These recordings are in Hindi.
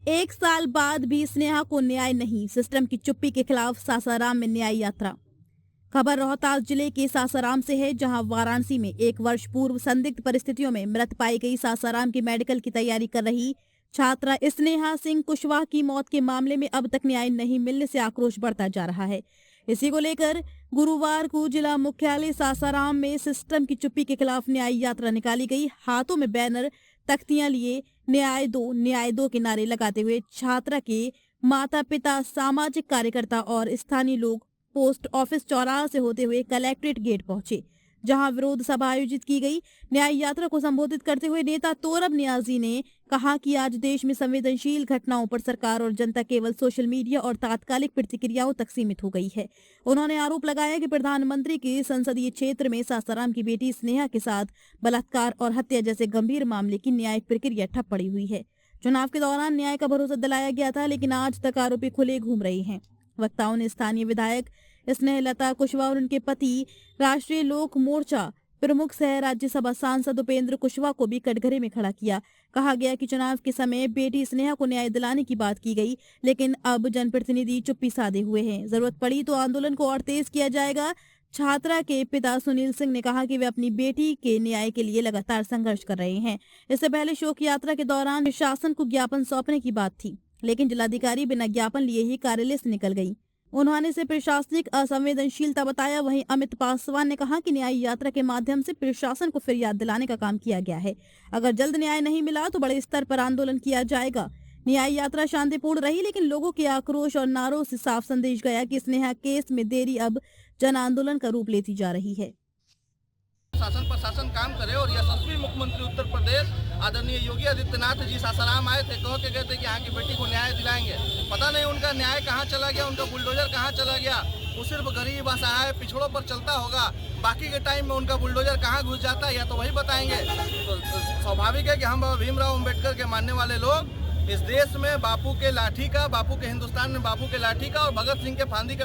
एक साल बाद भी स्नेहा को न्याय नहीं, सिस्टम की चुप्पी के खिलाफ सासाराम में न्याय यात्रा। खबर रोहतास जिले के सासाराम से है, जहां वाराणसी में 1 वर्ष पूर्व संदिग्ध परिस्थितियों में मृत पाई गई सासाराम की मेडिकल की तैयारी कर रही छात्रा स्नेहा सिंह कुशवाहा की मौत के मामले में अब तक न्याय नहीं मिलने से आक्रोश बढ़ता जा रहा है। इसी को लेकर गुरुवार को जिला मुख्यालय सासाराम में सिस्टम की चुप्पी के खिलाफ न्याय यात्रा निकाली गई। हाथों में बैनर, तख्तियां लिए न्याय दो के नारे लगाते हुए छात्रा के माता पिता, सामाजिक कार्यकर्ता और स्थानीय लोग पोस्ट ऑफिस चौराहा से होते हुए कलेक्ट्रेट गेट पहुंचे, जहां विरोध सभा आयोजित की गई। न्याय यात्रा को संबोधित करते हुए नेता तोरब नियाजी ने कहा कि आज देश में संवेदनशील घटनाओं पर सरकार और जनता केवल सोशल मीडिया और तात्कालिक प्रतिक्रियाओं तक सीमित हो गई है। उन्होंने आरोप लगाया कि प्रधानमंत्री के संसदीय क्षेत्र में सासाराम की बेटी स्नेहा के साथ बलात्कार और हत्या जैसे गंभीर मामले की न्यायिक प्रक्रिया ठप पड़ी हुई है। चुनाव के दौरान न्याय का भरोसा दिलाया गया था, लेकिन आज तक आरोपी खुले घूम रहे हैं। वक्ताओं ने स्थानीय विधायक स्नेहलता कुशवाहा और उनके पति, राष्ट्रीय लोक मोर्चा प्रमुख सह राज्यसभा सांसद उपेंद्र कुशवाहा को भी कटघरे में खड़ा किया। कहा गया कि चुनाव के समय बेटी स्नेहा को न्याय दिलाने की बात की गई, लेकिन अब जनप्रतिनिधि चुप्पी साधे हुए हैं। जरूरत पड़ी तो आंदोलन को और तेज किया जाएगा। छात्रा के पिता सुनील सिंह ने कहा कि वे अपनी बेटी के न्याय के लिए लगातार संघर्ष कर रहे हैं। इससे पहले शोक यात्रा के दौरान प्रशासन को ज्ञापन सौंपने की बात थी, लेकिन जिलाधिकारी बिना ज्ञापन लिए ही कार्यालय से निकल गई। उन्होंने इसे प्रशासनिक असंवेदनशीलता बताया। वहीं अमित पासवान ने कहा कि न्याय यात्रा के माध्यम से प्रशासन को फिर याद दिलाने का काम किया गया है। अगर जल्द न्याय नहीं मिला तो बड़े स्तर पर आंदोलन किया जाएगा। न्याय यात्रा शांतिपूर्ण रही, लेकिन लोगों के आक्रोश और नारों से साफ संदेश गया कि स्नेहा केस में देरी अब जन आंदोलन का रूप लेती जा रही है। शासन प्रशासन काम करे और यशस्वी मुख्यमंत्री उत्तर प्रदेश आदरणीय योगी आदित्यनाथ जी सासाराम आए थे, कह के गए थे कि यहाँ की बेटी को न्याय दिलाएंगे। पता नहीं उनका न्याय कहाँ चला गया, उनका बुलडोजर कहाँ चला गया। वो सिर्फ गरीब असहाय पिछड़ों पर चलता होगा, बाकी के टाइम में उनका बुलडोजर कहाँ घुस जाता है या तो वही बताएंगे। तो स्वाभाविक है कि हम भीमराव अम्बेडकर के मानने वाले लोग इस देश में बापू के लाठी का, बापू के हिंदुस्तान में बापू के लाठी का और भगत सिंह के फांसी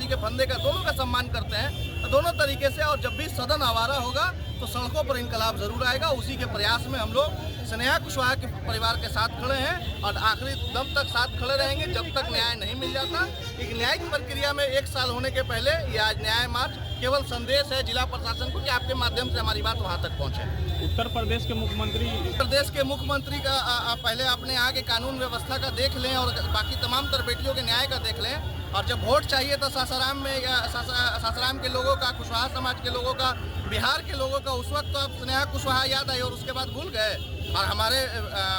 के फंदे का, दोनों का सम्मान करते हैं दोनों तरीके से। और जब भी सदन आवारा होगा तो सड़कों पर इनकलाब जरूर आएगा। उसी के प्रयास में हम लोग स्नेहा कुशवाहा के परिवार के साथ खड़े हैं और आखिरी दम तक साथ खड़े रहेंगे जब तक न्याय नहीं मिल जाता। एक न्यायिक प्रक्रिया में 1 साल होने के पहले ये आज न्याय मार्च केवल संदेश है जिला प्रशासन को कि आपके माध्यम से हमारी बात वहाँ तक पहुँचे। उत्तर प्रदेश के मुख्यमंत्री का पहले अपने यहाँ के कानून व्यवस्था का देख लें और बाकी तमाम तर बेटियों के न्याय का देख लें। और जब वोट चाहिए तो सासाराम के लोगों का, कुशवाहा समाज के लोगों का, बिहार के लोगों का, उस वक्त तो अब स्नेहा कुशवाहा याद आई और उसके बाद भूल गए। और हमारे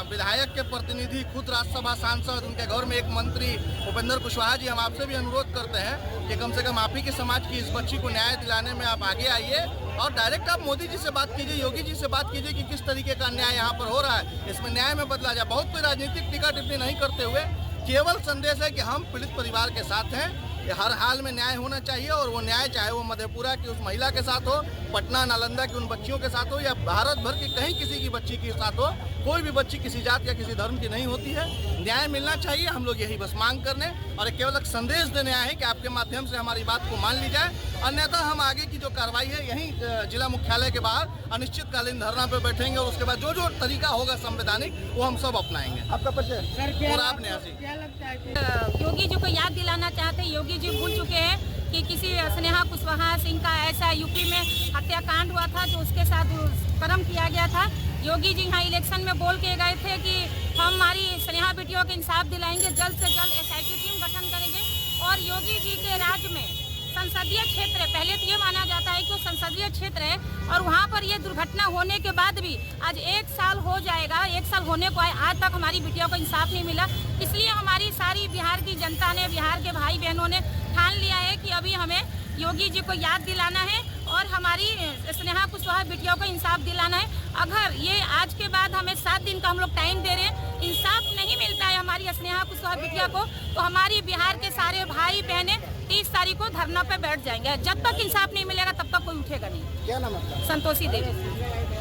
विधायक के प्रतिनिधि, खुद राज्यसभा सांसद, उनके घर में एक मंत्री उपेंद्र कुशवाहा जी, हम आपसे भी अनुरोध करते हैं कि कम से कम आप ही के समाज की इस बच्ची को न्याय दिलाने में आप आगे आइए और डायरेक्ट आप मोदी जी से बात कीजिए, योगी जी से बात कीजिए कि किस तरीके का न्याय यहाँ पर हो रहा है, इसमें न्याय में बदला जाए। बहुत कोई राजनीतिक टीका टिप्पणी नहीं करते हुए केवल संदेश है कि हम पीड़ित परिवार के साथ हैं। हर हाल में न्याय होना चाहिए और वो न्याय चाहे वो मधेपुरा की उस महिला के साथ हो, पटना नालंदा की उन बच्चियों के साथ हो या भारत भर की कहीं किसी की बच्ची के साथ हो। कोई भी बच्ची किसी जात या किसी धर्म की नहीं होती है। न्याय मिलना चाहिए, हम लोग यही बस मांग करने और केवल एक संदेश देने आए हैं कि आपके माध्यम से हमारी बात को मान ली जाए। अन्यथा हम आगे की जो कार्रवाई है यहीं जिला मुख्यालय के बाहर अनिश्चितकालीन धरना पे बैठेंगे और उसके बाद जो जो तरीका होगा संवैधानिक वो हम सब अपनाएंगे। आपका परिचय? और आप क्या लगता है योगी जी को याद दिलाना चाहते हैं। योगी जी भूल चुके हैं कि किसी स्नेहा कुशवाहा सिंह का ऐसा यूपी में हत्याकांड हुआ था जो उसके साथ कर्म किया गया था। योगी जी यहाँ इलेक्शन में बोल के गए थे कि हम हमारी स्नेहा बेटियों को इंसाफ दिलाएंगे, जल्द से जल्द SIT टीम गठन करेंगे। और योगी जी के राज में संसदीय क्षेत्र है, पहले तो ये माना जाता है कि वो संसदीय क्षेत्र है और वहाँ पर ये दुर्घटना होने के बाद भी आज 1 साल हो जाएगा, 1 साल होने को आज तक हमारी बेटियों को इंसाफ नहीं मिला। इसलिए हमारी सारी बिहार की जनता ने, बिहार के भाई बहनों ने ठान लिया है कि अभी हमें योगी जी को याद दिलाना है और हमारी स्नेहा कुशवाहा बेटियों को इंसाफ दिलाना है। अगर ये आज के बाद हमें 7 दिन का हम लोग टाइम दे रहे हैं, इंसाफ नहीं मिलता है हमारी स्नेहा कुशवाहा बेटियों को, तो हमारी बिहार के सारे भाई बहनें 30 तारीख को धरना पे बैठ जाएंगे। जब तक इंसाफ नहीं मिलेगा तब तक कोई उठेगा नहीं। क्या नाम है? संतोषी देवी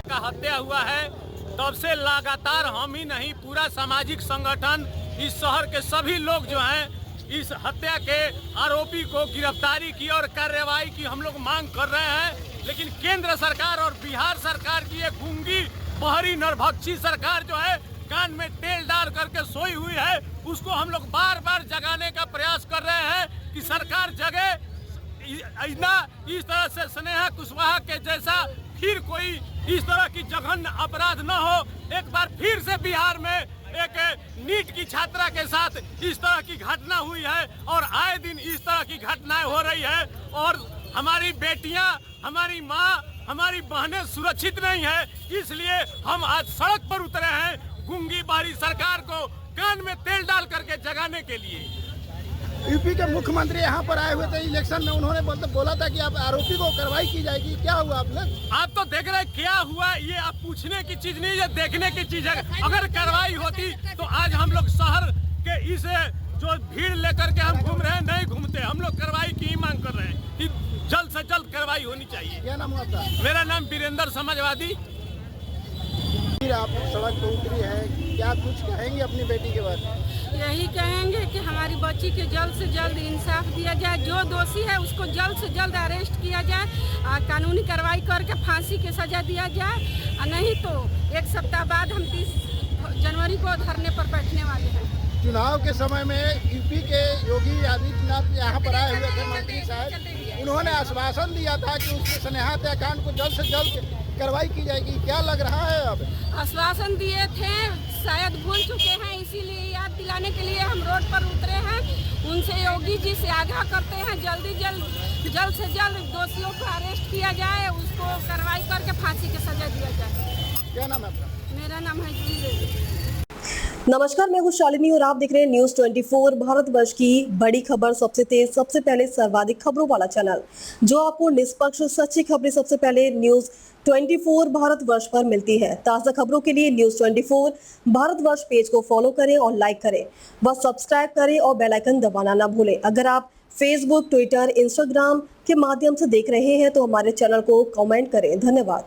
का हत्या हुआ है तब से लगातार हम ही नहीं, पूरा सामाजिक संगठन, इस शहर के सभी लोग जो हैं इस हत्या के आरोपी को गिरफ्तारी की और कार्रवाई की हम लोग मांग कर रहे हैं। लेकिन केंद्र सरकार और बिहार सरकार की एक गूंगी, बहरी, नरभक्षी सरकार जो है कान में तेल डाल करके सोई हुई है, उसको हम लोग बार बार जगाने का प्रयास कर रहे हैं कि सरकार जगे, इस तरह से स्नेहा कुशवाहा के जैसा फिर कोई इस तरह की जघन्य अपराध न हो। एक बार फिर से बिहार में एक नीट की छात्रा के साथ इस तरह की घटना हुई है और आए दिन इस तरह की घटनाएं हो रही है और हमारी बेटियां, हमारी माँ, हमारी बहनें सुरक्षित नहीं है। इसलिए हम आज सड़क पर उतरे हैं गूंगी बारी सरकार को कान में तेल डाल करके जगाने के लिए। यूपी के मुख्यमंत्री यहाँ पर आए हुए थे इलेक्शन में, उन्होंने बोला था कि आप आरोपी को कार्रवाई की जाएगी, क्या हुआ आप लोग? आप तो देख रहे क्या हुआ, ये आप पूछने की चीज नहीं है, देखने की चीज है। अगर कार्रवाई होती तो आज हम लोग शहर के इस जो भीड़ लेकर के हम घूम रहे हैं नहीं घूमते। हम लोग कार्रवाई की ही मांग कर रहे हैं कि जल्द से जल्द कार्रवाई होनी चाहिए। क्या नाम हुआ आपका? मेरा नाम वीरेंद्र समाजवादी। आप सड़क पर उतरी है, क्या कुछ कहेंगे अपनी बेटी के बारे में? यही कहेंगे कि हमारी बच्ची के जल्द से जल्द इंसाफ दिया जाए, जो दोषी है उसको जल्द से जल्द अरेस्ट किया जाए, कानूनी कार्रवाई करके फांसी की सजा दिया जाए, और नहीं तो एक सप्ताह बाद हम 30 जनवरी को धरने पर बैठने वाले हैं। चुनाव के समय में यूपी के योगी आदित्यनाथ यहाँ पर आए हुए थे मंत्री साहब, उन्होंने आश्वासन दिया था कि उसके स्नेहा हत्याकांड को जल्द से जल्द कार्रवाई की जाएगी, क्या लग रहा है अब? आश्वासन दिए थे, शायद भूल चुके हैं, इसीलिए याद दिलाने के लिए हम रोड पर उतरे हैं। उनसे योगी जी से आग्रह करते हैं जल्द से जल्द दोषियों को अरेस्ट किया जाए, उसको कार्रवाई करके फांसी की सजा दिया जाए। क्या नाम है आपका? मेरा नाम है जूली। नमस्कार, मैं हूं शालिनी और आप देख रहे हैं न्यूज 24, भारतवर्ष की बड़ी खबर सबसे तेज, सबसे पहले, सर्वाधिक खबरों वाला चैनल, जो आपको निष्पक्ष सच्ची खबरें सबसे पहले न्यूज 24 भारतवर्ष पर मिलती है। ताज़ा खबरों के लिए न्यूज 24 भारतवर्ष पेज को फॉलो करें और लाइक करें, व सब्सक्राइब करें और बेल आइकन दबाना ना भूलें। अगर आप फेसबुक, ट्विटर, इंस्टाग्राम के माध्यम से देख रहे हैं तो हमारे चैनल को कमेंट करें। धन्यवाद।